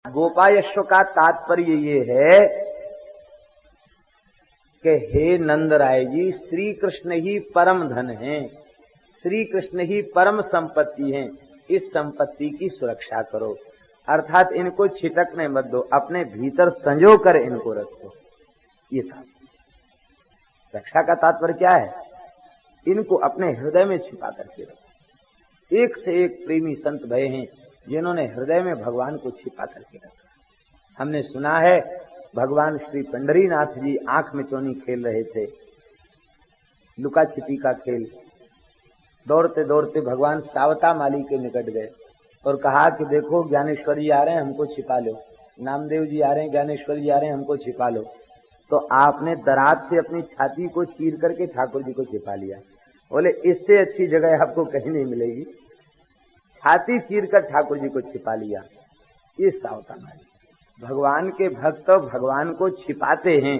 गोपायश्व का तात्पर्य ये है कि हे नंद राय जी, श्री कृष्ण ही परम धन है, श्री कृष्ण ही परम संपत्ति है, इस संपत्ति की सुरक्षा करो। अर्थात इनको छिटकने मत दो, अपने भीतर संजो कर इनको रखो। ये था रक्षा का तात्पर्य क्या है, इनको अपने हृदय में छिपा करके रखो। एक से एक प्रेमी संत भय हैं जिन्होंने हृदय में भगवान को छिपा करके रखा। हमने सुना है भगवान श्री पंढरीनाथ जी आंख में चोनी खेल रहे थे, लुका छिपी का खेल। दौड़ते दौड़ते भगवान सावता माली के निकट गए और कहा कि देखो ज्ञानेश्वर जी आ रहे हैं, हमको छिपा लो। नामदेव जी आ रहे हैं, ज्ञानेश्वर जी आ रहे हैं, हमको छिपा लो। तो आपने दराज से अपनी छाती को चीर करके ठाकुर जी को छिपा लिया। बोले इससे अच्छी जगह आपको कहीं नहीं मिलेगी। छाती चीर कर ठाकुर जी को छिपा लिया। ये सावता माली। भगवान के भक्त भगवान को छिपाते हैं,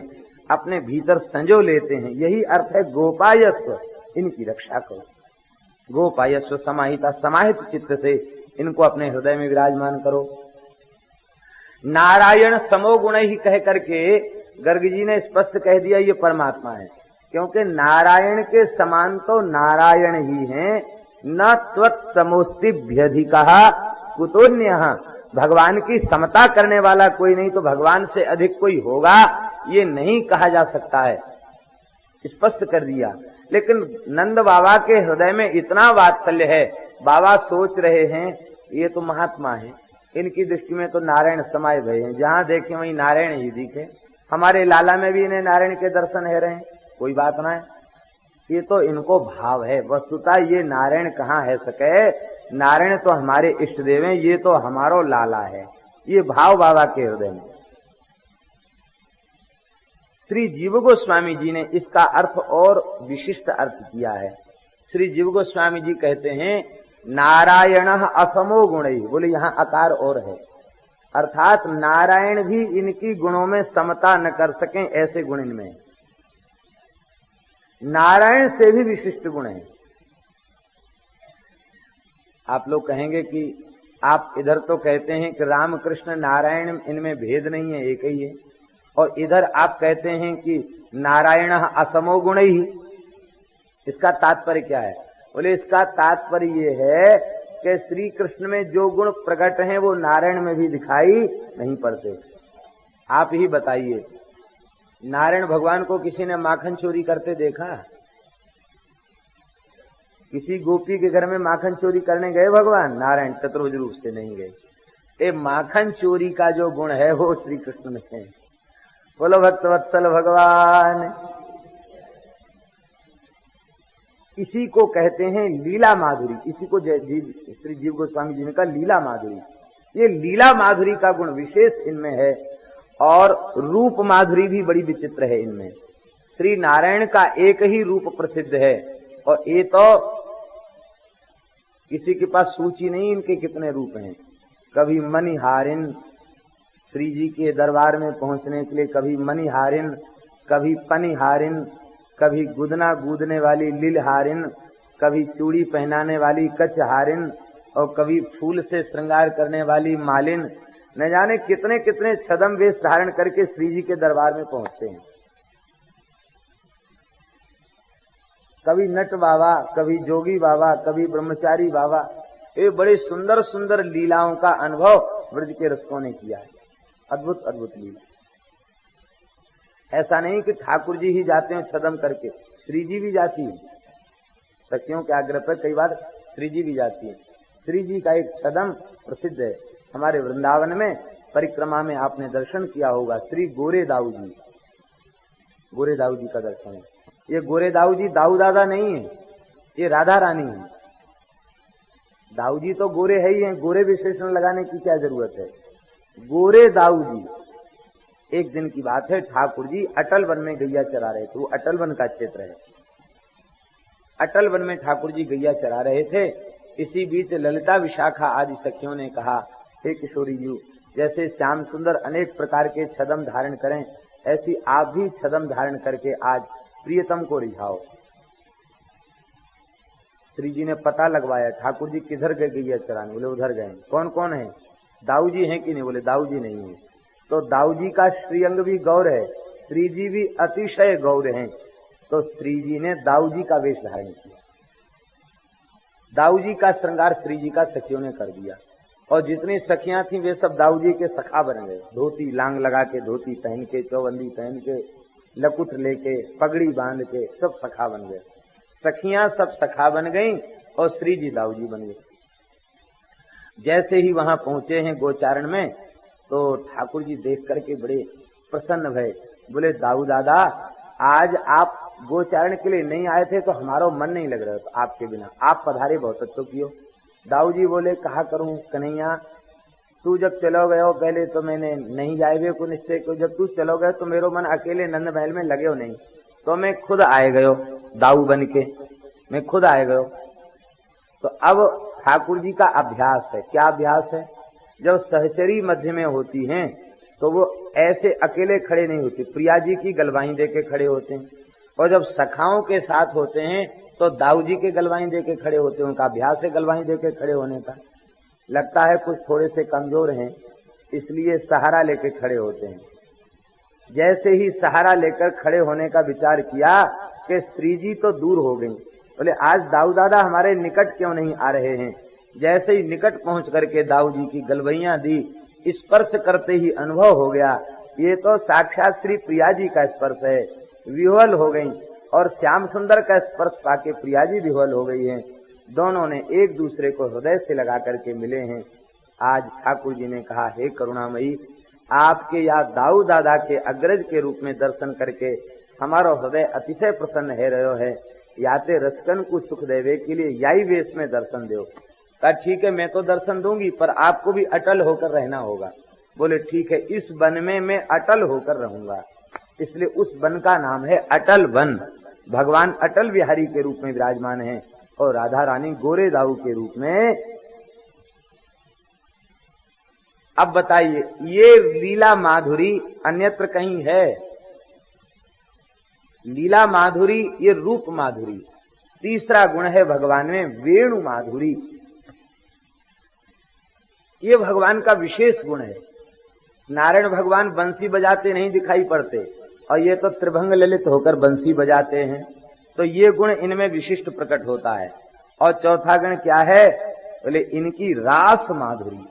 अपने भीतर संजो लेते हैं। यही अर्थ है गोपायस्व, इनकी रक्षा करो। गोपायस्व समाहिता, समाहित चित्त से इनको अपने हृदय में विराजमान करो। नारायण समो गुण ही कह करके गर्ग जी ने स्पष्ट कह दिया ये परमात्मा है, क्योंकि नारायण के समान तो नारायण ही हैं। न त्वत् समोस्तिभ्यधिकः कुतोन्यः, भगवान की समता करने वाला कोई नहीं तो भगवान से अधिक कोई होगा, ये नहीं कहा जा सकता है, स्पष्ट कर दिया। लेकिन नंद बाबा के हृदय में इतना वात्सल्य है, बाबा सोच रहे हैं ये तो महात्मा है, इनकी दृष्टि में तो नारायण समाये भय हैं, जहां देखे वहीं नारायण ही दिखे। हमारे लाला में भी इन्हें नारायण के दर्शन है रहे हैं, कोई बात ना है, ये तो इनको भाव है। वस्तुतः ये नारायण कहाँ है सके, नारायण तो हमारे इष्ट देव हैं, ये तो हमारो लाला है। ये भाव बाबा के हृदय में। श्री जीव गोस्वामी जी ने इसका अर्थ और विशिष्ट अर्थ किया है। श्री जीव गोस्वामी जी कहते हैं नारायण असमो गुणै, बोले यहाँ आकार और है, अर्थात नारायण भी इनकी गुणों में समता न कर सकें, ऐसे गुण इनमें। नारायण से भी विशिष्ट गुण है। आप लोग कहेंगे कि आप इधर तो कहते हैं कि रामकृष्ण नारायण इनमें भेद नहीं है, एक ही है, और इधर आप कहते हैं कि नारायण असमो गुण ही, इसका तात्पर्य क्या है? बोले इसका तात्पर्य ये है कि श्री कृष्ण में जो गुण प्रकट हैं वो नारायण में भी दिखाई नहीं पड़ते। आप ही बताइए, नारायण भगवान को किसी ने माखन चोरी करते देखा? किसी गोपी के घर में माखन चोरी करने गए भगवान? नारायण चतुर्भुज रूप से नहीं गए। ये माखन चोरी का जो गुण है वो श्री कृष्ण में है। बोलो भक्त वत्सल भगवान। इसी को कहते हैं लीला माधुरी, इसी को श्री जीव गोस्वामी जी ने कहा लीला माधुरी। ये लीला माधुरी का गुण विशेष इनमें है, और रूप माधुरी भी बड़ी विचित्र है इनमें। श्री नारायण का एक ही रूप प्रसिद्ध है, और ये तो किसी के पास सूची नहीं इनके कितने रूप हैं। कभी मणिहारिन, श्री जी के दरबार में पहुंचने के लिए कभी मणिहारिन, कभी पनिहारिन, कभी गुदना गूदने वाली लीलहारिन, कभी चूड़ी पहनाने वाली कचहारिन, और कभी फूल से श्रृंगार करने वाली मालिन। न जाने कितने कितने छदम वेश धारण करके श्री जी के दरबार में पहुंचते हैं। कभी नट बाबा, कभी जोगी बाबा, कभी ब्रह्मचारी बाबा। ये बड़े सुंदर सुंदर लीलाओं का अनुभव ब्रज के रसिकों ने किया है। अद्भुत अद्भुत लीला। ऐसा नहीं कि ठाकुर जी ही जाते हैं छदम करके, श्री जी भी जाती है। सखियों के आग्रह पर कई बार श्री जी भी जाती है। श्री जी का एक छदम प्रसिद्ध है हमारे वृंदावन में, परिक्रमा में आपने दर्शन किया होगा। श्री गोरे दाऊ जी, गोरे दाऊ जी का दर्शन है। ये गोरे दाऊ जी दाऊ दादा नहीं है, ये राधा रानी है। दाऊ जी तो गोरे है ही हैं, गोरे विशेषण लगाने की क्या जरूरत है। गोरे दाऊ जी, एक दिन की बात है, ठाकुर जी अटल वन में गैया चरा रहे थे। वो अटल वन का क्षेत्र है। अटल वन में ठाकुर जी गैया चरा रहे थे। इसी बीच ललिता विशाखा आदि सखियों ने कहा, हे किशोरी जी, जैसे श्याम सुंदर अनेक प्रकार के छदम धारण करें, ऐसी आप भी छदम धारण करके आज प्रियतम को रिझाओ। श्री जी ने पता लगवाया, ठाकुर जी किधर गए गैया चराने? बोले उधर गए। कौन कौन है? दाऊ जी हैं कि नहीं? बोले दाऊ जी नहीं है। तो दाऊ जी का श्रीअंग भी गौर है, श्री जी भी अतिशय गौर हैं। तो श्री जी ने दाऊ जी का वेश धारण किया। दाऊ जी का श्रृंगार श्री जी का सखियों ने कर दिया, और जितनी सखियां थीं वे सब दाऊ जी के सखा बन गए। धोती लांग लगा के, धोती पहन के, चौबंदी पहन के, लकुट लेके, पगड़ी बांध के सब सखा बन गए। सखियां सब सखा बन गईं और श्री जी दाऊ जी बन गए। जैसे ही वहां पहुंचे हैं गोचारण में, तो ठाकुर जी देख करके बड़े प्रसन्न भये। बोले दाऊ दादा, आज आप गोचारण के लिए नहीं आए थे तो हमारा मन नहीं लग रहा था आपके बिना, आप पधारे बहुत अच्छो कियो। दाऊ जी बोले कहा करूं कन्हैया, तू जब चलो गए हो पहले तो मैंने नहीं जाए को निश्चय को, जब तू चलो गए तो मेरा मन अकेले नंद महल में लगे हो नहीं, तो मैं खुद आए गयो दाऊ बन के, मैं खुद आए गयो। तो अब ठाकुर जी का अभ्यास है। क्या अभ्यास है? जब सहचरी मध्य में होती हैं तो वो ऐसे अकेले खड़े नहीं होती, प्रिया जी की गलवाई दे के खड़े होते हैं। और जब सखाओं के साथ होते हैं तो दाऊ जी के गलवाई दे के खड़े होते हैं। उनका अभ्यास है गलवाई दे के खड़े होने का। लगता है कुछ थोड़े से कमजोर हैं, इसलिए सहारा लेके खड़े होते हैं। जैसे ही सहारा लेकर खड़े होने का विचार किया कि श्री जी तो दूर हो गई, बोले आज दाऊ दादा हमारे निकट क्यों नहीं आ रहे हैं। जैसे ही निकट पहुंच करके दाऊ जी की गलवैयां दी, स्पर्श करते ही अनुभव हो गया ये तो साक्षात श्री प्रिया जी का स्पर्श है। विह्वल हो गई, और श्याम सुंदर का स्पर्श पाके प्रिया जी विह्वल हो गई हैं। दोनों ने एक दूसरे को हृदय से लगा करके मिले हैं। आज ठाकुर जी ने कहा, हे करुणामयी, आपके या दाऊ दादा के अग्रज के रूप में दर्शन करके हमारा हृदय अतिशय प्रसन्न है रहो है। याते रसकन को सुख देवे के लिए याई वेश में दर्शन दो। कहा ठीक है, मैं तो दर्शन दूंगी, पर आपको भी अटल होकर रहना होगा। बोले ठीक है, इस वन में मैं अटल होकर रहूंगा। इसलिए उस वन का नाम है अटल वन। भगवान अटल बिहारी के रूप में विराजमान है और राधा रानी गोरे दाऊ के रूप में। अब बताइए, ये लीला माधुरी अन्यत्र कहीं है? लीला माधुरी, ये रूप माधुरी। तीसरा गुण है भगवान में वेणु माधुरी। ये भगवान का विशेष गुण है। नारायण भगवान बंसी बजाते नहीं दिखाई पड़ते, और ये तो त्रिभंग ललित होकर बंसी बजाते हैं, तो ये गुण इनमें विशिष्ट प्रकट होता है। और चौथा गुण क्या है? बोले इनकी रास माधुरी।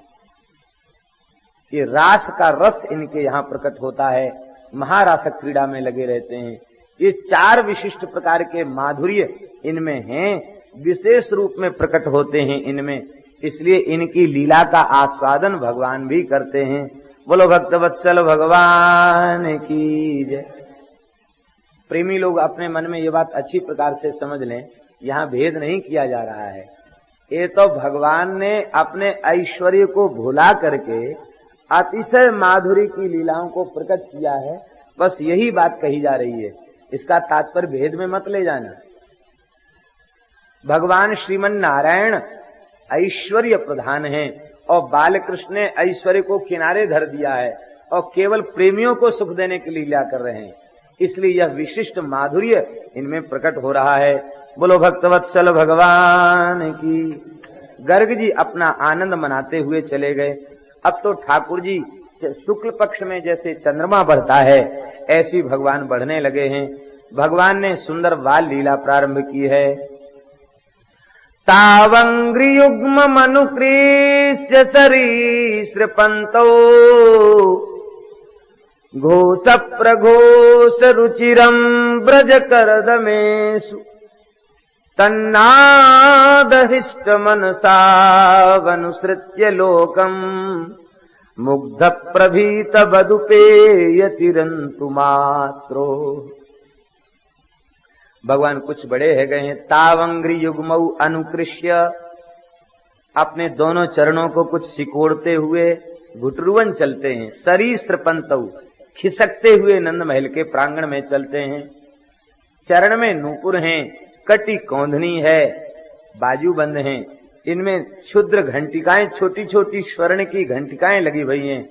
ये रास का रस इनके यहाँ प्रकट होता है, महारासक क्रीड़ा में लगे रहते हैं। ये चार विशिष्ट प्रकार के माधुर्य इनमें हैं, विशेष रूप में प्रकट होते हैं इनमें, इसलिए इनकी लीला का आस्वादन भगवान भी करते हैं। बोलो भक्तवत्सल भगवान की जय। प्रेमी लोग अपने मन में ये बात अच्छी प्रकार से समझ लें, यहाँ भेद नहीं किया जा रहा है। ये तो भगवान ने अपने ऐश्वर्य को भुला करके अतिशय माधुरी की लीलाओं को प्रकट किया है, बस यही बात कही जा रही है। इसका तात्पर्य भेद में मत ले जाना। भगवान श्रीमन नारायण ऐश्वर्य प्रधान हैं, और बालकृष्ण ने ऐश्वर्य को किनारे धर दिया है और केवल प्रेमियों को सुख देने के लिए लीला कर रहे हैं। इसलिए यह विशिष्ट माधुर्य इनमें प्रकट हो रहा है। बोलो भक्तवत्सल भगवान की। गर्ग जी अपना आनंद मनाते हुए चले गए। अब तो ठाकुर जी शुक्ल पक्ष में जैसे चंद्रमा बढ़ता है, ऐसी भगवान बढ़ने लगे हैं। भगवान ने सुंदर बाल लीला प्रारंभ की है। तावंग्रियुग्म मनुकृष्य सरीसृपंतो घोष प्रघोष रुचिरम ब्रज करदमेषु तन्नादहिष्ट मनसावनुसृत्य लोकम मुग्ध प्रभीत बदुपेयतिरंतु मात्रो। भगवान कुछ बड़े है गए हैं। तावंग्री युग्मऊ अनुकृष्य, अपने दोनों चरणों को कुछ सिकोड़ते हुए घुटरुवन चलते हैं। सरीसृपंतऊ, खिसकते हुए नंद महल के प्रांगण में चलते हैं। चरण में नूपुर हैं, कटी कौंधनी है, बाजूबंद हैं। इनमें क्षुद्र घंटिकाएं, छोटी छोटी स्वर्ण की घंटिकाएं लगी हुई हैं।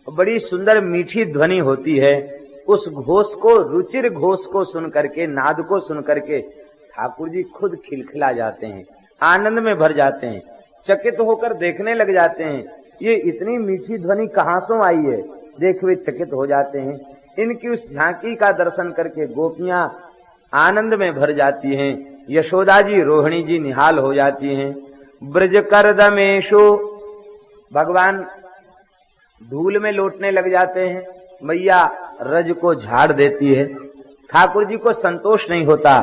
बड़ी सुंदर मीठी ध्वनि होती है। उस घोष को, रुचिर घोष को सुन करके, नाद को सुन करके ठाकुर जी खुद खिलखिला जाते हैं, आनंद में भर जाते हैं, चकित होकर देखने लग जाते हैं। ये इतनी मीठी ध्वनि कहां से आई है, देख वे चकित हो जाते हैं। इनकी उस झांकी का दर्शन करके गोपियां आनंद में भर जाती हैं। यशोदा जी, रोहिणी जी निहाल हो जाती हैं। ब्रज करदमेशो, भगवान धूल में लौटने लग जाते हैं। मैया रज को झाड़ देती है। ठाकुर जी को संतोष नहीं होता।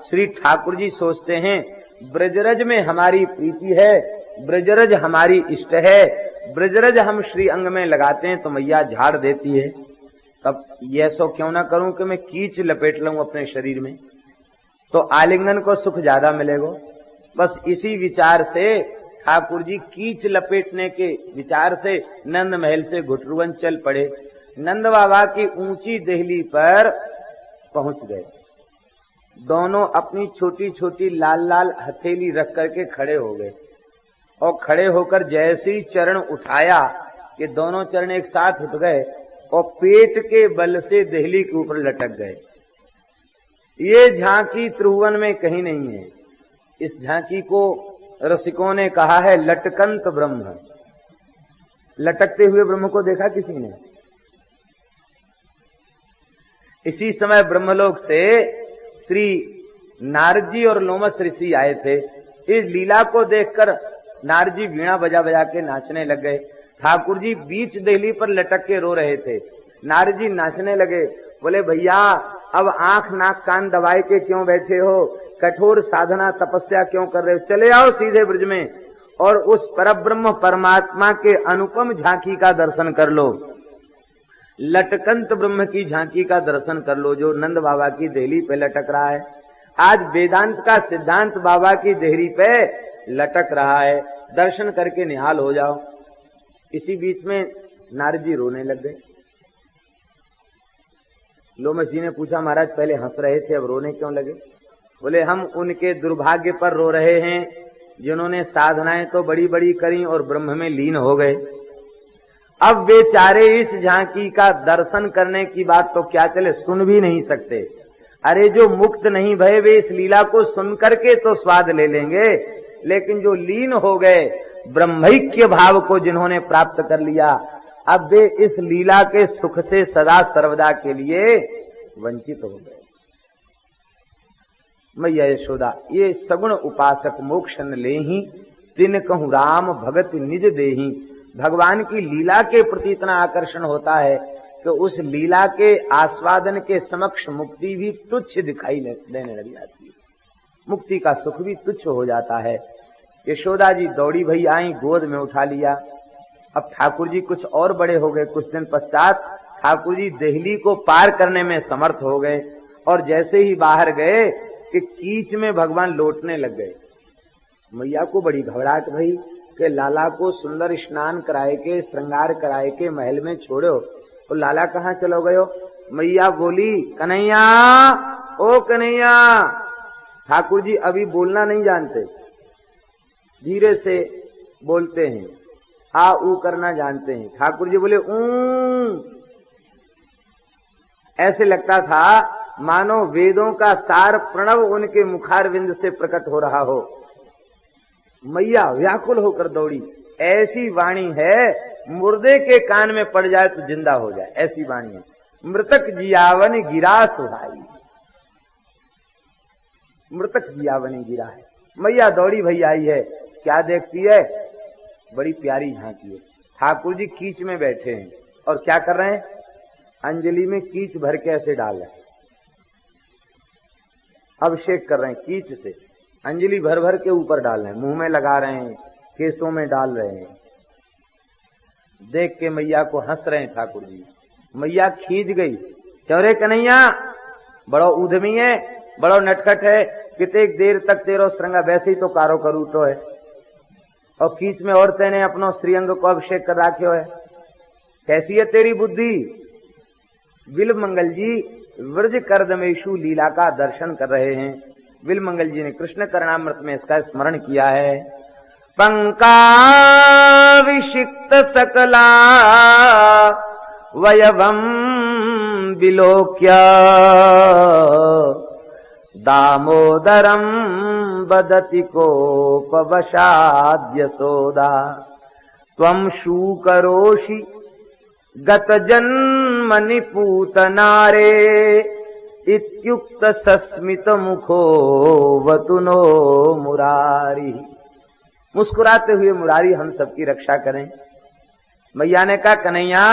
श्री ठाकुर जी सोचते हैं ब्रजरज में हमारी प्रीति है, ब्रजरज हमारी इष्ट है, ब्रजरज हम श्री अंग में लगाते हैं तो मैया झाड़ देती है। तब यह सो क्यों ना करूं कि मैं कीच लपेट लूं अपने शरीर में, तो आलिंगन को सुख ज्यादा मिलेगा। बस इसी विचार से ठाकुर जी कीच लपेटने के विचार से नंद महल से घुटरुवन चल पड़े। नंद बाबा की ऊंची देहली पर पहुंच गए। दोनों अपनी छोटी छोटी लाल लाल हथेली रख करके खड़े हो गए और खड़े होकर जैसे ही चरण उठाया कि दोनों चरण एक साथ उठ गए और पेट के बल से देहली के ऊपर लटक गए। ये झांकी त्रिभुवन में कहीं नहीं है। इस झांकी को रसिकों ने कहा है लटकंत ब्रह्म। लटकते हुए ब्रह्म को देखा किसी ने? इसी समय ब्रह्मलोक से श्री नारद जी और लोमस ऋषि आए थे। इस लीला को देखकर नारद जी वीणा बजा बजा के नाचने लग गए। ठाकुर जी बीच देहली पर लटक के रो रहे थे। नारद जी नाचने लगे, बोले भैया अब आंख नाक कान दबाए के क्यों बैठे हो, कठोर साधना तपस्या क्यों कर रहे हो, चले आओ सीधे ब्रज में और उस परब्रह्म परमात्मा के अनुपम झांकी का दर्शन कर लो। लटकंत ब्रह्म की झांकी का दर्शन कर लो जो नंद बाबा की देहली पे लटक रहा है। आज वेदांत का सिद्धांत बाबा की देहली पे लटक रहा है, दर्शन करके निहाल हो जाओ। इसी बीच में नारद जी रोने लग गए। लोमस जी ने पूछा महाराज पहले हंस रहे थे अब रोने क्यों लगे? बोले हम उनके दुर्भाग्य पर रो रहे हैं जिन्होंने साधनाएं तो बड़ी बड़ी करी और ब्रह्म में लीन हो गए। अब बेचारे इस झांकी का दर्शन करने की बात तो क्या चले, सुन भी नहीं सकते। अरे जो मुक्त नहीं भय वे इस लीला को सुन करके तो स्वाद ले लेंगे, लेकिन जो लीन हो गए ब्रह्मैक्य भाव को जिन्होंने प्राप्त कर लिया, अब वे इस लीला के सुख से सदा सर्वदा के लिए वंचित हो गए। मैया यशोदा ये सगुण उपासक मोक्ष न लेहि, तिन कहूं राम भगत निज देहि। भगवान की लीला के प्रति इतना आकर्षण होता है कि उस लीला के आस्वादन के समक्ष मुक्ति भी तुच्छ दिखाई देने लग जाती है, मुक्ति का सुख भी तुच्छ हो जाता है। यशोदा जी दौड़ी भई आई, गोद में उठा लिया। अब ठाकुर जी कुछ और बड़े हो गए। कुछ दिन पश्चात ठाकुर जी देहली को पार करने में समर्थ हो गए और जैसे ही बाहर गए कि कीच में भगवान लौटने लग गए। मैया को बड़ी घबराहट भई कि लाला को सुंदर स्नान कराए के श्रृंगार कराए के महल में छोड़ो, तो लाला कहाँ चलो गयो? मैया बोली कन्हैया, ओ कन्हैया। ठाकुर जी अभी बोलना नहीं जानते, धीरे से बोलते हैं, आ ऊ करना जानते हैं। ठाकुर जी बोले ऐसे लगता था मानो वेदों का सार प्रणव उनके मुखारविंद से प्रकट हो रहा हो। मैया व्याकुल होकर दौड़ी। ऐसी वाणी है मुर्दे के कान में पड़ जाए तो जिंदा हो जाए, ऐसी वाणी है। मृतक जियावन गिरा सुहाई, मृतक जियावनी गिरा है। मैया दौड़ी भई आई है। क्या देखती है? बड़ी प्यारी झांकी है। ठाकुर जी कीच में बैठे हैं और क्या कर रहे हैं? अंजलि में कीच भर के ऐसे डाल रहे हैं, अभिषेक कर रहे हैं कीच से। अंजलि भर भर के ऊपर डाल रहे हैं, मुंह में लगा रहे हैं, केसों में डाल रहे हैं। देख के मैया को हंस रहे हैं ठाकुर जी। मैया खींच गई, चौरे कन्हैया बड़ो उधमी है, बड़ो नटखट है, कितने देर तक तेरो श्रृंगार वैसे ही तो कारो करूटो है और कीच में औरतें ने अपनो श्रीअंग को अभिषेक कर रखो है। कैसी है तेरी बुद्धि? विल मंगल जी व्रज करदमेशु लीला का दर्शन कर रहे हैं। विल मंगल जी ने कृष्ण करणामृत में इसका स्मरण किया है। पंकाविषिक्त सकला वयवम विलोक्य दामोदरम बदति कोपवशाद्य सोदा त्वं शूकरोषि गत जन्म निपूतनारे इत्युक्त सस्मित मुखो वतुनो मुरारी। मुस्कुराते हुए मुरारी हम सबकी रक्षा करें। मैया ने कहा कन्हैया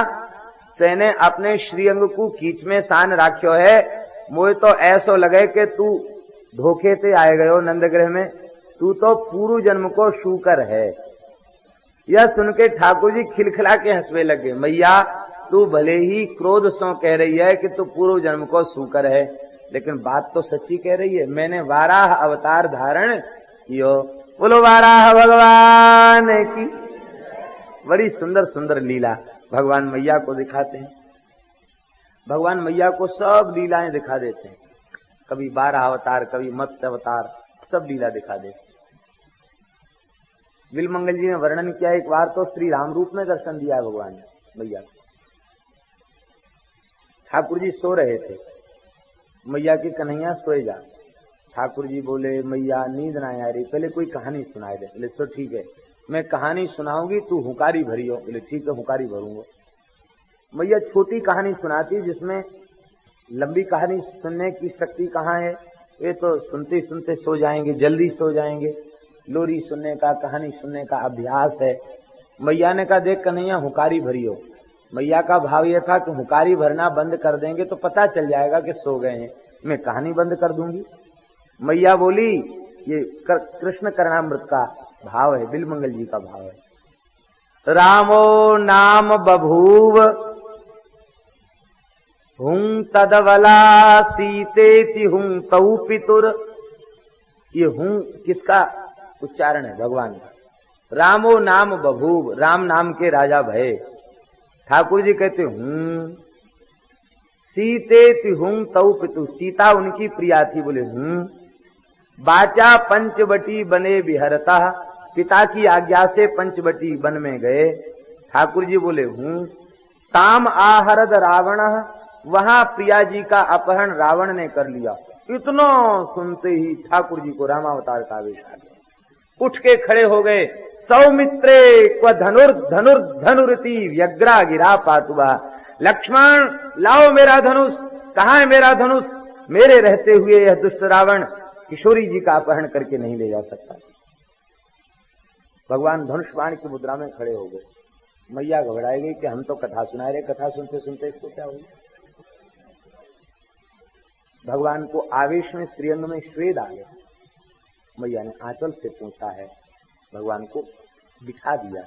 तेने अपने श्रीअंग को कीच में सान राख्यो है, मोए तो ऐसो लगे कि तू धोखे से आए गयो नंदग्रह में, तू तो पूर्व जन्म को शूकर है। यह सुन के ठाकुर जी खिलखिला के हंसवे लगे। मैया तू भले ही क्रोध सो कह रही है कि तू पूर्व जन्म को शूकर है, लेकिन बात तो सच्ची कह रही है। मैंने वाराह अवतार धारण कियो। बोलो वाराह भगवान की। बड़ी सुंदर सुंदर लीला भगवान मैया को दिखाते हैं। भगवान मैया को सब लीलाएं दिखा देते हैं। कभी वाराह अवतार, कभी मत्स्य अवतार, सब लीला दिखा देते हैं। बिलमंगल जी ने वर्णन किया, एक बार तो श्री राम रूप में दर्शन दिया भगवान ने मैया को। ठाकुर जी सो रहे थे, मैया की कन्हैया सोए जा। ठाकुर जी बोले मैया नींद ना आ रही, पहले कोई कहानी सुनाए दे। बोले तो ठीक है, मैं कहानी सुनाऊंगी, तू हुकारी भरियो। बोले ठीक है, हुकारी भरूंगा। मैया छोटी कहानी सुनाती, जिसमें लंबी कहानी सुनने की शक्ति कहाँ है। ये तो सुनते सुनते सो जाएंगे, जल्दी सो जाएंगे। लोरी सुनने का, कहानी सुनने का अभ्यास है। मैया ने कहा देख कन्हैया हुकारी भरियो। मैया का भाव यह था कि हुकारी भरना बंद कर देंगे तो पता चल जाएगा कि सो गए हैं, मैं कहानी बंद कर दूंगी। मैया बोली, ये कृष्ण करणामृत का भाव है, बिलमंगल जी का भाव है। रामो नाम बभूव हुं तदवला सीतेति हुं तौ पितुर। ये हूं किसका उच्चारण है? भगवान का। रामो नाम बभूव, राम नाम के राजा भये। ठाकुर जी कहते हूं। सीतेति हुं तौ पितु, सीता उनकी प्रिया थी, बोले हूं। बाचा पंचवटी बने बिहरता, पिता की आज्ञा से पंचवटी वन में गए। ठाकुर जी बोले हूं। ताम आहरद रावण, वहां प्रिया जी का अपहरण रावण ने कर लिया। इतना सुनते ही ठाकुर जी को रामावतार का आवेश आ गया। उठ के खड़े हो गए। सौमित्रे क्व धनुर्धनुरति व्यग्रा गिरा पातुबा। लक्ष्मण लाओ मेरा धनुष, कहाँ है मेरा धनुष? मेरे रहते हुए यह दुष्ट रावण किशोरी जी का अपहरण करके नहीं ले जा सकता। भगवान धनुष बाण की मुद्रा में खड़े हो गए। मैया घबराई गई कि हम तो कथा सुना रहे, कथा सुनते सुनते इसको क्या हुआ। भगवान को आवेश में श्रीअंग में श्वेद आ गया। मैया ने आंचल से पूछा है, भगवान को बिठा दिया।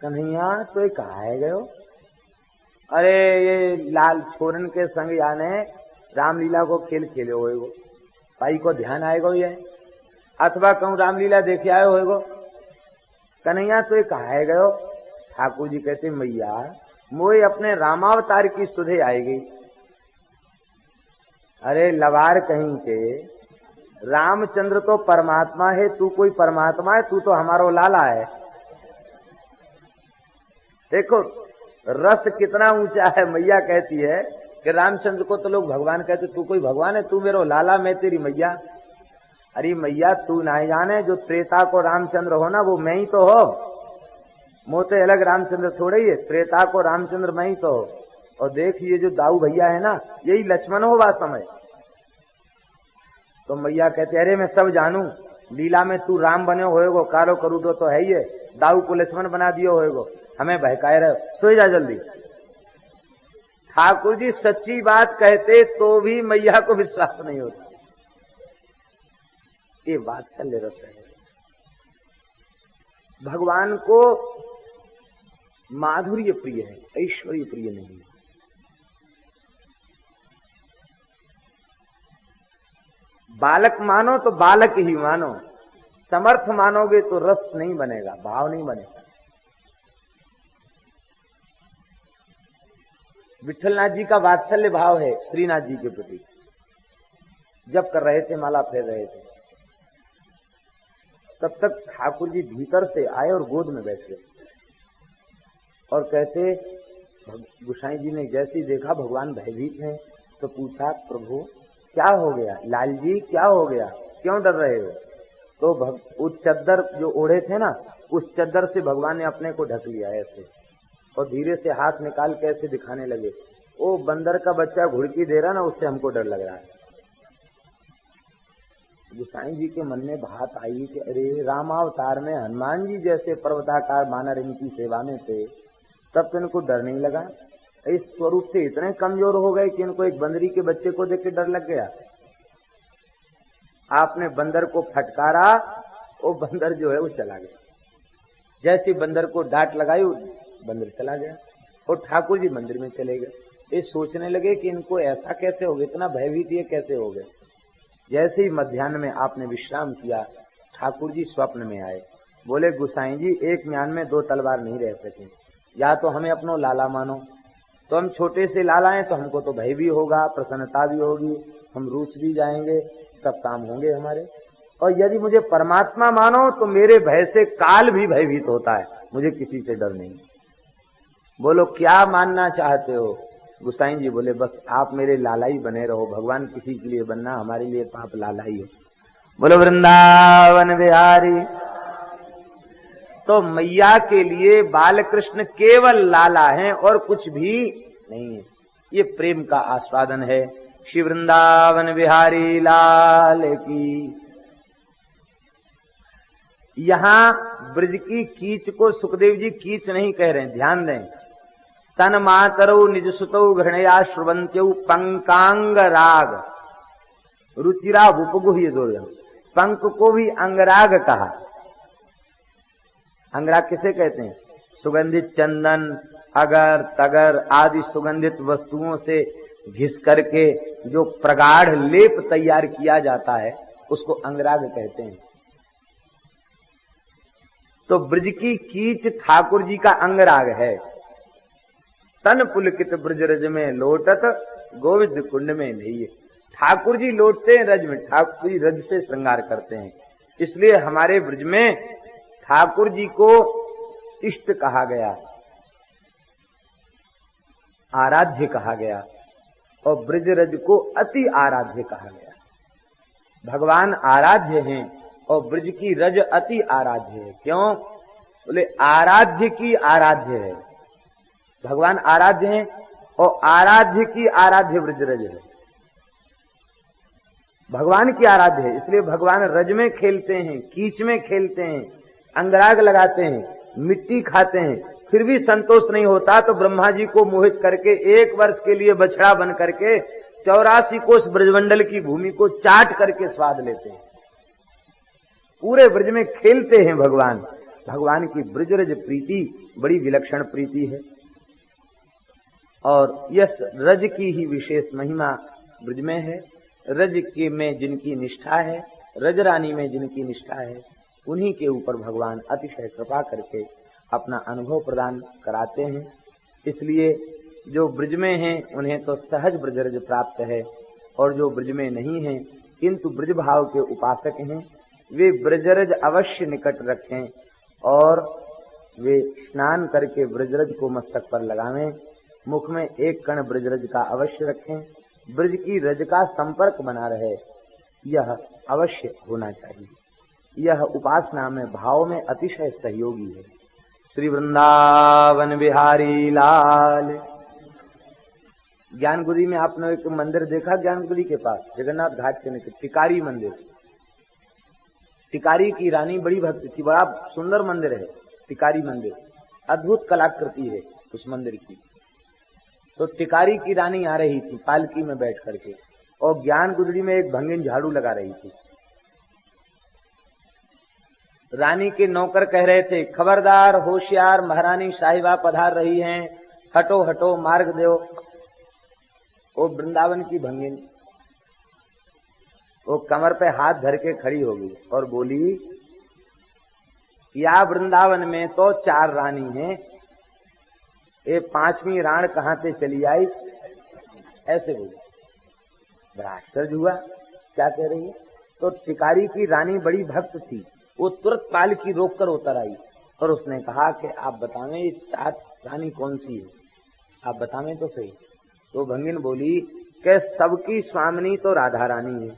कन्हैया तो ये कहा है गयो? अरे ये लाल छोरन के संग याने रामलीला को खेल खेले होएगो, भाई को ध्यान आएगो ये, अथवा कहूं रामलीला देखे आए होएगो। कन्हैया तो ये कहा है गयो? ठाकुर जी कहते मैया मोए अपने रामावतार की सुधे आएगी। अरे लवार कहीं के, रामचंद्र तो परमात्मा है, तू कोई परमात्मा है? तू तो हमारो लाला है। देखो रस कितना ऊंचा है। मैया कहती है कि रामचंद्र को तो लोग भगवान कहते, तू कोई भगवान है? तू मेरो लाला, मैं तेरी मैया। अरे मैया तू ना जाने, जो त्रेता को रामचंद्र हो ना वो मैं ही तो हो। मोते अलग रामचंद्र थोड़े ही है, त्रेता को रामचंद्र मैं ही तो हो। और देख ये जो दाऊ भैया है ना, यही लक्ष्मण हो बा समय। तो मैया कहते अरे मैं सब जानू, लीला में तू राम बने होएगो, कारो करूडो तो है ही है, दाऊ को लक्ष्मण बना दियो होएगो, हमें बहकाए रहे, सोई जा जल्दी। ठाकुर जी सच्ची बात कहते तो भी मैया को विश्वास नहीं होता। ये बात चल रहा है। भगवान को माधुर्य प्रिय है, ऐश्वर्य प्रिय नहीं। बालक मानो तो बालक ही मानो, समर्थ मानोगे तो रस नहीं बनेगा, भाव नहीं बनेगा। विठलनाथ जी का वात्सल्य भाव है श्रीनाथ जी के प्रति। जब कर रहे थे, माला फेर रहे थे, तब तक ठाकुर जी भीतर से आए और गोद में बैठ गए और कहते, गोसाई जी ने जैसे ही देखा भगवान भयभीत हैं तो पूछा, प्रभु क्या हो गया? लाल जी क्या हो गया, क्यों डर रहे हो? तो वो चद्दर जो ओढ़े थे ना, उस चद्दर से भगवान ने अपने को ढक लिया ऐसे, और धीरे से हाथ निकाल के ऐसे दिखाने लगे। वो बंदर का बच्चा घुड़की दे रहा ना, उससे हमको डर लग रहा है। गोसाई जी के मन में बात आई कि अरे रामावतार में हनुमान जी जैसे पर्वताकार वानर इनकी सेवा में थे, तब तो इनको डर नहीं लगा। इस स्वरूप से इतने कमजोर हो गए कि इनको एक बंदरी के बच्चे को देख के डर लग गया। आपने बंदर को फटकारा, वो बंदर जो है वो चला गया। जैसे बंदर को डांट लगाई, बंदर चला गया और ठाकुर जी मंदिर में चले गए। ये सोचने लगे कि इनको ऐसा कैसे हो गया, इतना भयभीत ये कैसे हो गए। जैसे ही मध्याह्न में आपने विश्राम किया, ठाकुर जी स्वप्न में आए। बोले गुसाई जी, एक म्यान में दो तलवार नहीं रह सके, या तो हमें अपनो लाला मानो, तो हम छोटे से लाला हैं तो हमको तो भय भी होगा, प्रसन्नता भी होगी, हम रूस भी जाएंगे, सब काम होंगे हमारे। और यदि मुझे परमात्मा मानो तो मेरे भय से काल भी भयभीत होता है, मुझे किसी से डर नहीं। बोलो क्या मानना चाहते हो? गुसाई जी बोले बस आप मेरे लाला ही बने रहो, भगवान किसी के लिए बनना, हमारे लिए तो आप लाला ही हो। बोलो वृंदावन बिहारी। तो मैया के लिए बाल कृष्ण केवल लाला हैं और कुछ भी नहीं है। ये प्रेम का आस्वादन है। श्री वृंदावन बिहारी लाल की। यहां ब्रज की कीच को सुखदेव जी कीच नहीं कह रहे हैं, ध्यान दें। तन मातरौ निज सुतौ घृणया श्रुवंत्यौ पंकांग राग रुचिरा उपगुह्य जोड़। पंक को भी अंगराग कहा। अंगराग किसे कहते हैं? सुगंधित चंदन, अगर तगर आदि सुगंधित वस्तुओं से घिस करके जो प्रगाढ़ लेप तैयार किया जाता है उसको अंगराग कहते हैं। तो ब्रज की कीच ठाकुर जी का अंगराग है। तन पुलकित ब्रज रज में लोटत गोविंद कुंड में नहीं। ठाकुर जी लौटते हैं रज में, ठाकुर जी रज से श्रृंगार करते हैं। इसलिए हमारे ब्रज में ठाकुर जी को इष्ट कहा गया, आराध्य कहा गया, और ब्रज रज को अति आराध्य कहा गया। भगवान आराध्य हैं और ब्रज की रज अति आराध्य है। क्यों? बोले आराध्य की आराध्य है, भगवान आराध्य हैं और आराध्य की आराध्य ब्रज रज है। भगवान की आराध्य है, इसलिए भगवान रज में खेलते हैं, कीच में खेलते हैं, अंगराग लगाते हैं, मिट्टी खाते हैं, फिर भी संतोष नहीं होता तो ब्रह्मा जी को मोहित करके 1 वर्ष के लिए बछड़ा बन करके 84 कोस ब्रजमंडल की भूमि को चाट करके स्वाद लेते हैं। पूरे ब्रज में खेलते हैं भगवान। भगवान की ब्रजरज प्रीति बड़ी विलक्षण प्रीति है। और यस रज की ही विशेष महिमा ब्रज में है। रज के में जिनकी निष्ठा है, रज रानी में जिनकी निष्ठा है, उन्हीं के ऊपर भगवान अतिशय कृपा करके अपना अनुभव प्रदान कराते हैं। इसलिए जो ब्रज में हैं उन्हें तो सहज ब्रजरज प्राप्त है, और जो ब्रज में नहीं हैं किंतु ब्रज भाव के उपासक हैं, वे ब्रजरज अवश्य निकट रखें और वे स्नान करके ब्रजरज को मस्तक पर लगावें। मुख में 1 कण ब्रजरज का अवश्य रखें। ब्रज की रज का संपर्क बना रहे, यह अवश्य होना चाहिए। यह उपासना में भाव में अतिशय सहयोगी है। श्री वृंदावन बिहारी लाल। ज्ञानगुरी में आपने एक मंदिर देखा, ज्ञानगुरी के पास जगन्नाथ घाट के नीचे टिकारी मंदिर। टिकारी की रानी बड़ी भक्त थी, बड़ा सुंदर मंदिर है टिकारी मंदिर, अद्भुत कलाकृति है उस मंदिर की। तो टिकारी की रानी आ रही थी पालकी में बैठ करके, और ज्ञान गुदड़ी में एक भंगिन झाड़ू लगा रही थी। रानी के नौकर कह रहे थे, खबरदार होशियार, महारानी साहिबा पधार रही हैं, हटो हटो मार्ग दो। वो वृंदावन की भंगिन वो कमर पे हाथ धर के खड़ी हो गई और बोली, या वृंदावन में तो 4 रानी हैं, ये 5वीं राण कहां से चली आई? ऐसे बोली। बड़ा आश्चर्य हुआ, क्या कह रही है? तो टिकारी की रानी बड़ी भक्त थी, वो तुरंत पालकी रोक कर उतर आई और उसने कहा कि आप बतावें ये 4 रानी कौन सी है, आप बतावें तो सही। तो भंगिन बोली कि सबकी स्वामिनी तो राधा रानी है,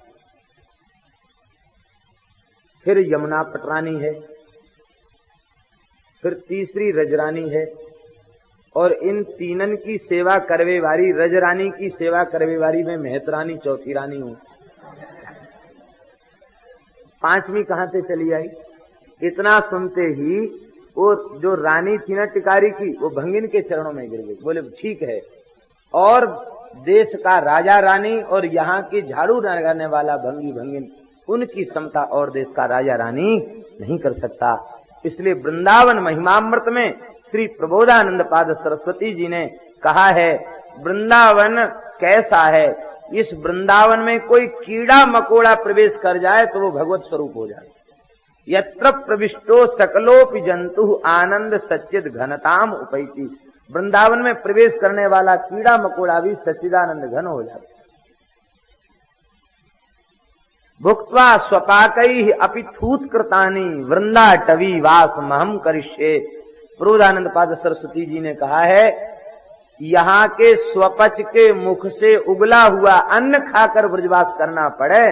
फिर यमुना पटरानी है, फिर तीसरी रजरानी है, और इन तीनन की सेवा करवे वारी, रजरानी की सेवा करवे वारी में मेहतरानी चौथी रानी हूं। पांचवी कहां से चली आई? इतना सुनते ही वो जो रानी थी ना टिकारी की, वो भंगिन के चरणों में गिर गई। बोले ठीक है, और देश का राजा रानी और यहाँ की झाड़ू लगाने वाला भंगी भंगिन, उनकी समता और देश का राजा रानी नहीं कर सकता। इसलिए वृंदावन महिमामृत में श्री प्रबोधानंद पाद सरस्वती जी ने कहा है, वृंदावन कैसा है? इस वृंदावन में कोई कीड़ा मकोड़ा प्रवेश कर जाए तो वो भगवत स्वरूप हो जाए। यत्र प्रविष्टो सकलोपि जंतु आनंद सच्चिद घनताम उपैति। वृंदावन में प्रवेश करने वाला कीड़ा मकोड़ा भी सच्चिदानंद घन हो जाता। भुक्त्वा स्वपाकैः अपि थूतकृतानि वृंदाटवी वास महम करिष्ये। प्रबोधानंद पाद सरस्वती जी ने कहा है, यहाँ के स्वपच के मुख से उगला हुआ अन्न खाकर ब्रजवास करना पड़े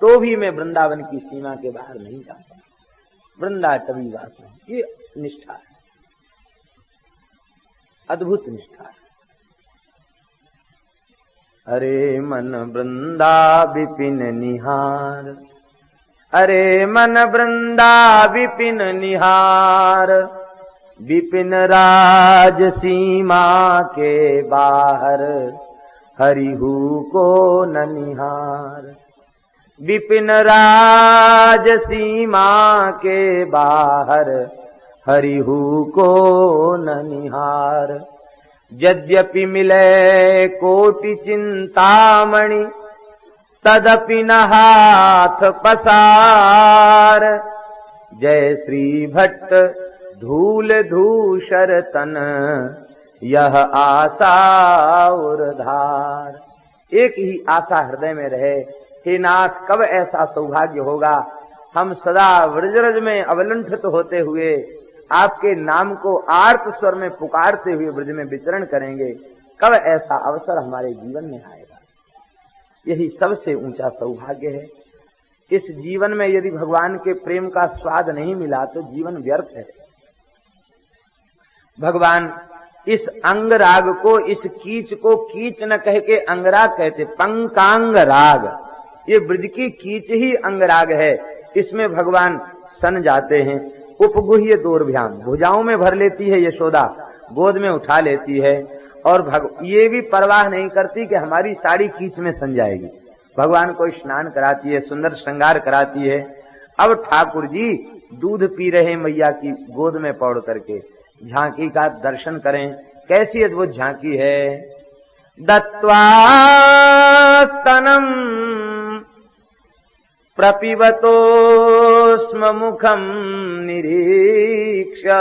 तो भी मैं वृंदावन की सीमा के बाहर नहीं जाता। वृंदाटवी वास, ये निष्ठा है, अद्भुत निष्ठा है। अरे मन वृंदा विपिन निहार, अरे मन वृंदा विपिन निहार, विपिन राज सीमा के बाहर हरिहु को न निहार। विपिन राज सीमा के बाहर हरिहु को न निहार। यद्यपि मिले कोटि चिंतामणि तदपि न हाथ पसार। जय श्री भट्ट धूल धूसर तन यह आशा उर्धार। एक ही आशा हृदय में रहे, हे नाथ कब ऐसा सौभाग्य होगा हम सदा व्रजरज में अवलंठित होते हुए आपके नाम को आर्त स्वर में पुकारते हुए ब्रज में विचरण करेंगे। कब ऐसा अवसर हमारे जीवन में आएगा? यही सबसे ऊंचा सौभाग्य है। इस जीवन में यदि भगवान के प्रेम का स्वाद नहीं मिला तो जीवन व्यर्थ है। भगवान इस अंग राग को, इस कीच को कीच न कह के अंगराग कहते, पंकांग राग। ये ब्रज की कीच ही अंगराग है। इसमें भगवान सन जाते हैं। उपगुह्य दोर्भ्याम, भुजाओं में भर लेती है यशोदा, गोद में उठा लेती है, और ये भी परवाह नहीं करती कि हमारी साड़ी कीच में सन जाएगी। भगवान को स्नान कराती है, सुंदर श्रृंगार कराती है। अब ठाकुर जी दूध पी रहे मैया की गोद में पौड़ करके। झांकी का दर्शन करें, कैसी अद्भुत झांकी है। दत्त्वा स्तनम प्रपिबतो स्म मुखम निरीक्ष्य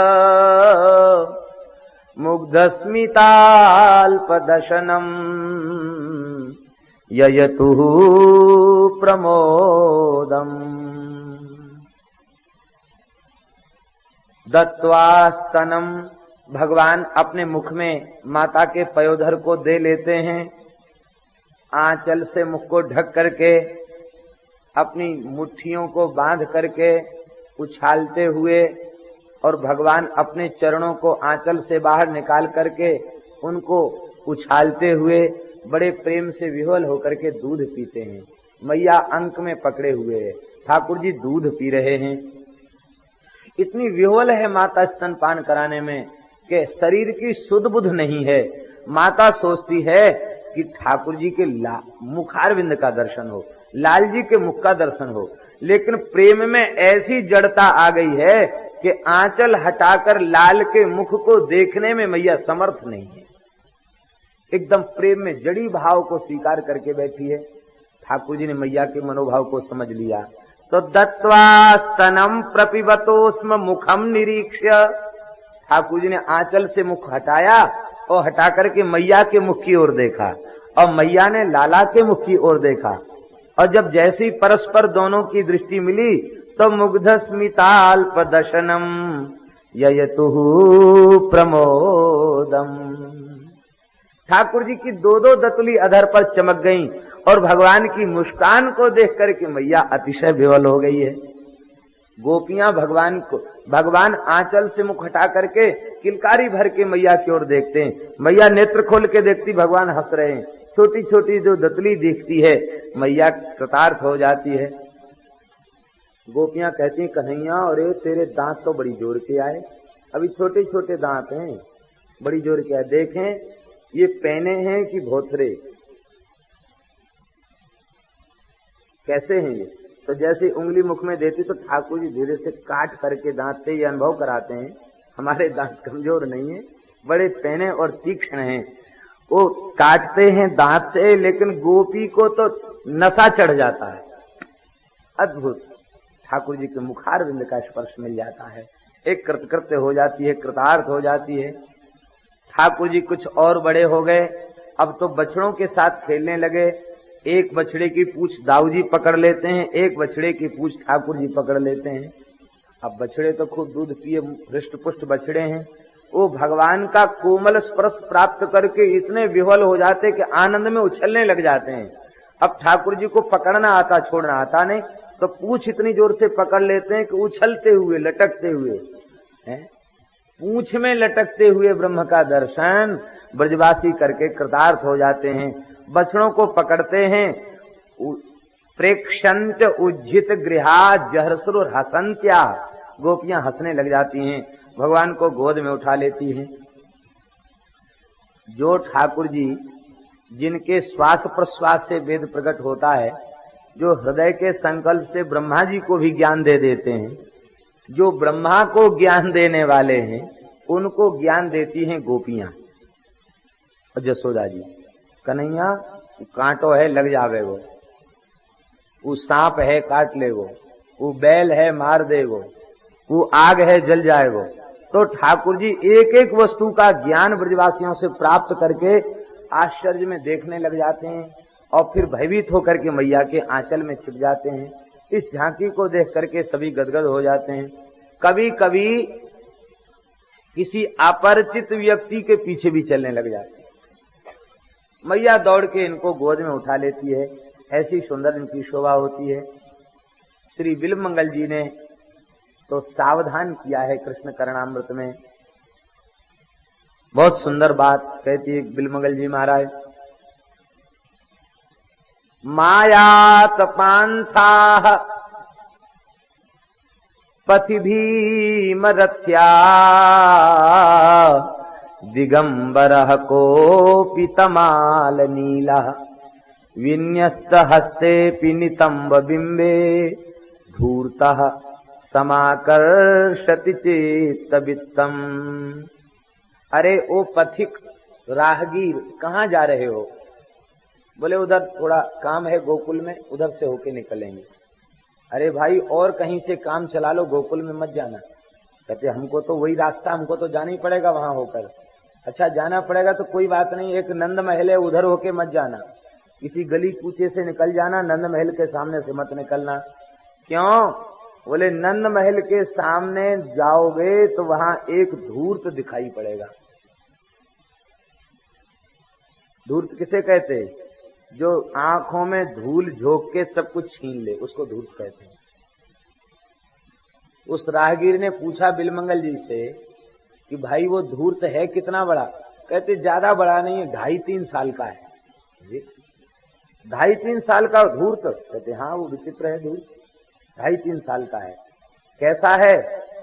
मुग्धस्मिताल्पदशनम ययतु प्रमोदम। दत्त्वा स्तनम, भगवान अपने मुख में माता के पयोधर को दे लेते हैं। आंचल से मुख को ढक करके, अपनी मुट्ठियों को बांध करके उछालते हुए, और भगवान अपने चरणों को आंचल से बाहर निकाल करके उनको उछालते हुए बड़े प्रेम से विह्वल होकर के दूध पीते हैं। मैया अंक में पकड़े हुए हैं, ठाकुर जी दूध पी रहे हैं। इतनी विह्वल है माता स्तनपान कराने में कि शरीर की सुध बुध नहीं है। माता सोचती है कि ठाकुर जी के मुखारविंद का दर्शन हो, लाल जी के मुख का दर्शन हो, लेकिन प्रेम में ऐसी जड़ता आ गई है कि आंचल हटाकर लाल के मुख को देखने में मैया समर्थ नहीं है। एकदम प्रेम में जड़ी भाव को स्वीकार करके बैठी है। ठाकुर जी ने मैया के मनोभाव को समझ लिया, तो दत्त्वा स्तनम प्रपिबतो स्म मुखम निरीक्ष्य। ठाकुर जी ने आंचल से मुख हटाया और हटा करके मैया के मुख की ओर देखा, और मैया ने लाला के मुख की ओर देखा, और जब जैसी परस्पर दोनों की दृष्टि मिली तो मुग्धस्मिताल्पदशनम ययतु प्रमोदम। ठाकुर जी की दो दो दतुली अधर पर चमक गईं, और भगवान की मुस्कान को देख करके मैया अतिशय विह्वल हो गई है। गोपियां भगवान आंचल से मुख हटा करके किलकारी भर के मैया की ओर देखते हैं। मैया नेत्र खोल के देखती, भगवान हंस रहे हैं। छोटी छोटी जो दतली दिखती है, मैया कृतार्थ हो जाती है। गोपियां कहती हैं, कन्हैया अरे तेरे दांत तो बड़ी जोर के आए, अभी छोटे छोटे दांत हैं, बड़ी जोर के आए। देखें ये पैने हैं कि भोथरे, कैसे हैं ये? तो जैसे उंगली मुख में देती तो ठाकुर जी धीरे से काट करके दांत से ये अनुभव कराते हैं, हमारे दांत कमजोर नहीं है, बड़े पैने और तीक्ष्ण हैं। वो काटते हैं दांत से, लेकिन गोपी को तो नशा चढ़ जाता है। अद्भुत, ठाकुर जी के मुखारविंद का स्पर्श मिल जाता है, एक कृतकृत्य हो जाती है, कृतार्थ हो जाती है। ठाकुर जी कुछ और बड़े हो गए, अब तो बछड़ों के साथ खेलने लगे। एक बछड़े की पूंछ दाऊ जी पकड़ लेते हैं, एक बछड़े की पूंछ ठाकुर जी पकड़ लेते हैं। अब बछड़े तो खूब दूध पिए हृष्ट पुष्ट बछड़े हैं, वो भगवान का कोमल स्पर्श प्राप्त करके इतने विह्वल हो जाते कि आनंद में उछलने लग जाते हैं। अब ठाकुर जी को पकड़ना आता, छोड़ना आता नहीं, तो पूंछ इतनी जोर से पकड़ लेते हैं कि उछलते हुए लटकते हुए हैं, पूंछ में लटकते हुए ब्रह्म का दर्शन ब्रजवासी करके कृतार्थ हो जाते हैं। बछड़ों को पकड़ते हैं, प्रेक्षंत उज्जित गृहा जहरसुर हसंत्या, गोपियां हंसने लग जाती हैं, भगवान को गोद में उठा लेती हैं। जो ठाकुर जी जिनके श्वास प्रश्वास से वेद प्रकट होता है, जो हृदय के संकल्प से ब्रह्मा जी को भी ज्ञान दे देते हैं, जो ब्रह्मा को ज्ञान देने वाले हैं, उनको ज्ञान देती हैं गोपियां और जसोदा जी। कन्हैया कांटो है लग जावे वो सांप है काट ले वो बैल है मार दे वो आग है जल जाए वो। तो ठाकुर जी एक एक वस्तु का ज्ञान ब्रजवासियों से प्राप्त करके आश्चर्य में देखने लग जाते हैं और फिर भयभीत होकर के मैया के आंचल में छिप जाते हैं। इस झांकी को देख करके सभी गदगद हो जाते हैं। कभी कभी किसी अपरिचित व्यक्ति के पीछे भी चलने लग जाते हैं। मैया दौड़ के इनको गोद में उठा लेती है, ऐसी सुंदर इनकी शोभा होती है। श्री बिल्वमंगल जी ने तो सावधान किया है कृष्ण करणामृत में, बहुत सुंदर बात कहती है बिल्वमंगल जी महाराज। मायात पांथा पथि भीमरथ्या दिगंबरः कोऽपि तमाल नीलः विन्यस्त हस्तेऽपि नितंब बिंबे धूर्तः समाकर्षति चेत्तवित्तम्। अरे ओ पथिक राहगीर, कहाँ जा रहे हो? बोले उधर थोड़ा काम है गोकुल में, उधर से होके निकलेंगे। अरे भाई और कहीं से काम चला लो, गोकुल में मत जाना। कहते हमको तो वही रास्ता, हमको तो जाना ही पड़ेगा वहां होकर। अच्छा जाना पड़ेगा तो कोई बात नहीं, एक नंद महल है उधर होके मत जाना, किसी गली कूचे से निकल जाना, नंद महल के सामने से मत निकलना। क्यों? बोले नंद महल के सामने जाओगे तो वहां एक धूर्त दिखाई पड़ेगा। धूर्त किसे कहते? जो आंखों में धूल झोंक के सब कुछ छीन ले, उसको धूर्त कहते हैं। उस राहगीर ने पूछा बिल्वमंगल जी से कि भाई वो धूर्त है कितना बड़ा? कहते ज्यादा बड़ा नहीं है, 2.5-3 साल का है। 2.5-3 साल का धूर्त? कहते हाँ वो विचित्र है धूर्त, 2.5-3 साल का है। कैसा है?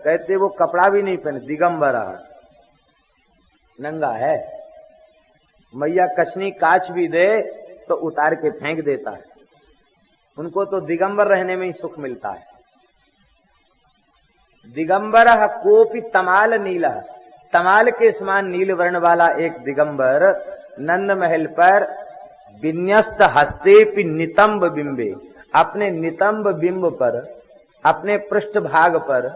कहते वो कपड़ा भी नहीं पहने, दिगंबरा, नंगा है। मैया कछनी काच भी दे तो उतार के फेंक देता है। उनको तो दिगंबर रहने में ही सुख मिलता है। दिगंबर कोपि तमाल नीला, तमाल के समान नील वर्ण वाला एक दिगंबर नंद महल पर विन्यस्त हस्ते नितंब बिंबे, अपने नितंब बिंब पर, अपने पृष्ठ भाग पर,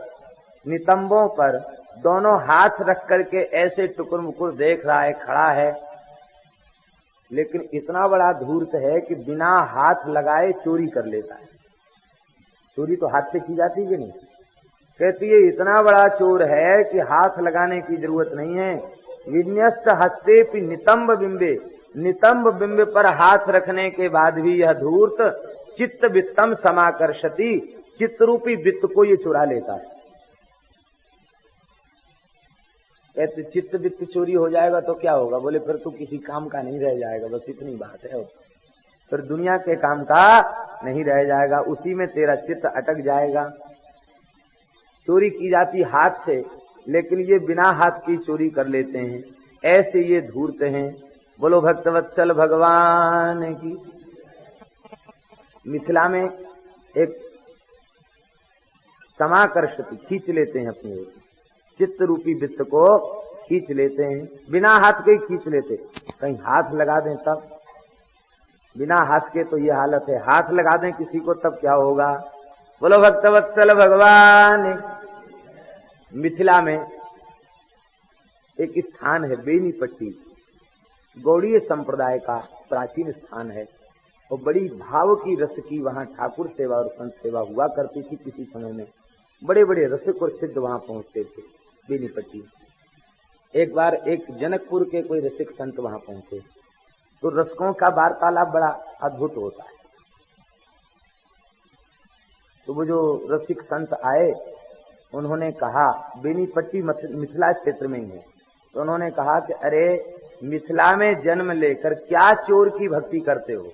नितंबों पर दोनों हाथ रख करके ऐसे टुकुर मुकुर देख रहा है, खड़ा है। लेकिन इतना बड़ा धूर्त है कि बिना हाथ लगाए चोरी कर लेता है। चोरी तो हाथ से की जाती है कि नहीं? कहती है इतना बड़ा चोर है कि हाथ लगाने की जरूरत नहीं है। विन्यस्त हस्ते पि नितंब बिंबे, नितंब बिंब पर हाथ रखने के बाद भी यह धूर्त चित्त वित्तम समाकर्षति, चित्त रूपी वित्त को ये चुरा लेता है। कहते चित्त वित्त चोरी हो जाएगा तो क्या होगा? बोले फिर तू किसी काम का नहीं रह जाएगा, बस इतनी बात है। फिर दुनिया के काम का नहीं रह जाएगा, उसी में तेरा चित्त अटक जाएगा। चोरी की जाती हाथ से, लेकिन ये बिना हाथ की चोरी कर लेते हैं, ऐसे ये धूर्त हैं। बोलो भक्तवत्सल भगवान की। मिथिला में एक समाकर्षति खींच लेते हैं अपनी ओर, चित्त रूपी वित्त को खींच लेते हैं, बिना हाथ के खींच लेते। कहीं हाथ लगा दें तब, बिना हाथ के तो ये हालत है, हाथ लगा दें किसी को तब क्या होगा? बोलो भक्तवत्सल भगवान। मिथिला में एक स्थान है बेनीपट्टी, गौड़ीय संप्रदाय का प्राचीन स्थान है, और बड़ी भाव की रस की वहां ठाकुर सेवा और संत सेवा हुआ करती थी। किसी समय में बड़े बड़े रसिक और सिद्ध वहां पहुंचते थे बेनीपट्टी। एक बार एक जनकपुर के कोई रसिक संत वहां पहुंचे, तो रसिकों का वार्तालाप बड़ा अद्भुत होता है। तो वो जो रसिक संत आए, उन्होंने कहा, बेनीपट्टी मिथिला क्षेत्र में ही है, तो उन्होंने कहा कि अरे मिथिला में जन्म लेकर क्या चोर की भक्ति करते हो?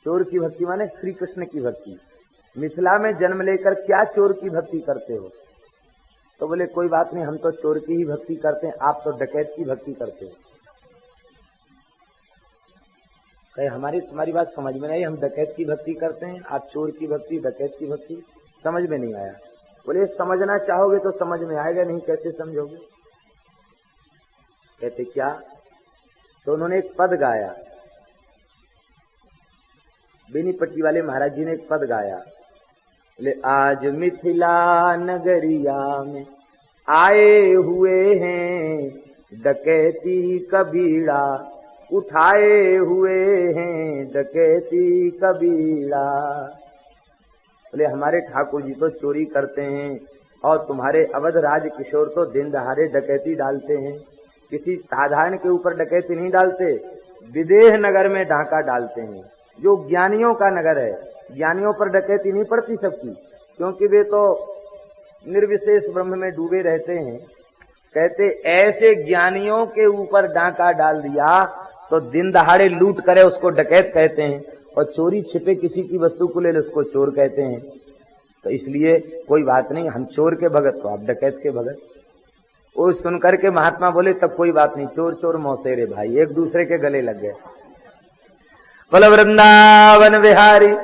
चोर की भक्ति माने श्री कृष्ण की भक्ति। मिथिला में जन्म लेकर क्या चोर की भक्ति करते हो? तो बोले कोई बात नहीं, हम तो चोर की ही भक्ति करते हैं, आप तो डकैत की भक्ति करते हो। कहे तुम्हारी बात समझ में नहीं, हम डकैत की भक्ति करते हैं, आप चोर की भक्ति, डकैत की भक्ति, समझ में नहीं आया। बोले समझना चाहोगे तो समझ में आएगा, नहीं कैसे समझोगे? कहते क्या? तो उन्होंने एक पद गाया, बेनीपट्टी वाले महाराज जी ने एक पद गाया। बोले आज मिथिला नगरिया में आए हुए हैं डकैती कबीड़ा, उठाए हुए हैं डकैती कबीड़ा। बोले हमारे ठाकुर जी तो चोरी करते हैं, और तुम्हारे अवध राज किशोर तो दिन दहाड़े डकैती डालते हैं। किसी साधारण के ऊपर डकैती नहीं डालते, विदेह नगर में डाका डालते हैं, जो ज्ञानियों का नगर है। ज्ञानियों पर डकैती नहीं पड़ती सबकी, क्योंकि वे तो निर्विशेष ब्रह्म में डूबे रहते हैं। कहते ऐसे ज्ञानियों के ऊपर डाका डाल दिया तो दिन दहाड़े लूट करे उसको डकैत कहते हैं, और चोरी छिपे किसी की वस्तु को ले उसको चोर कहते हैं। तो इसलिए कोई बात नहीं, हम चोर के भगत तो आप डकैत के भगत। वो सुनकर के महात्मा बोले तब कोई बात नहीं, चोर चोर मौसेरे भाई, एक दूसरे के गले लग गए। बोलो वृंदावन बिहारी।